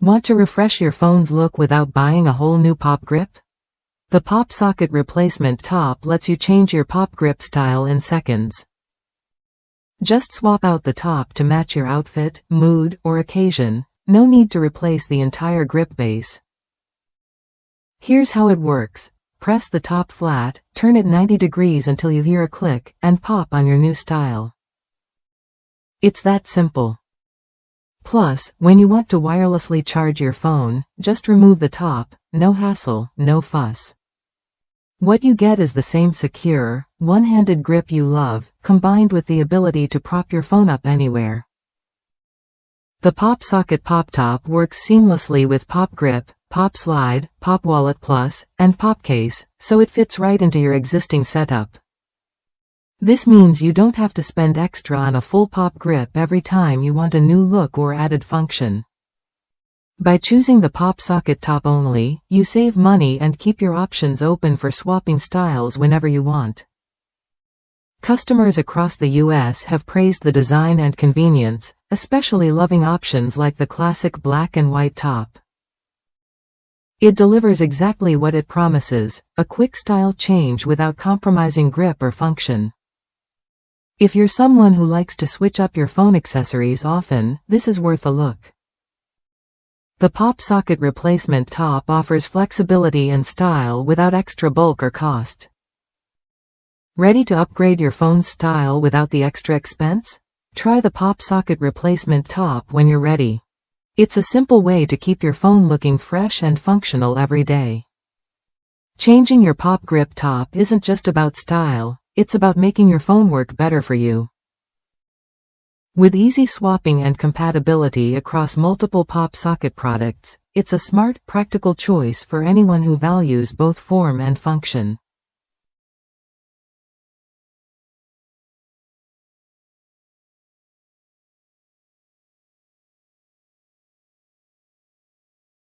Want to refresh your phone's look without buying a whole new PopGrip? The PopSocket replacement top lets you change your PopGrip style in seconds. Just swap out the top to match your outfit, mood, or occasion. No need to replace the entire grip base. Here's how it works. Press the top flat, turn it 90 degrees until you hear a click, and pop on your new style. It's that simple. Plus, when you want to wirelessly charge your phone, just remove the top. No hassle, no fuss. What you get is the same secure, one-handed grip you love, combined with the ability to prop your phone up anywhere. The PopSocket PopTop works seamlessly with PopGrip, PopSlide, PopWallet Plus, and PopCase, so it fits right into your existing setup. This means you don't have to spend extra on a full PopGrip every time you want a new look or added function. By choosing the PopSocket top only, you save money and keep your options open for swapping styles whenever you want. Customers across the US have praised the design and convenience, especially loving options like the classic black and white top. It delivers exactly what it promises, a quick style change without compromising grip or function. If you're someone who likes to switch up your phone accessories often, this is worth a look. The PopSocket replacement top offers flexibility and style without extra bulk or cost. Ready to upgrade your phone's style without the extra expense? Try the PopSocket replacement top when you're ready. It's a simple way to keep your phone looking fresh and functional every day. Changing your PopGrip top isn't just about style, it's about making your phone work better for you. With easy swapping and compatibility across multiple PopSocket products, it's a smart, practical choice for anyone who values both form and function.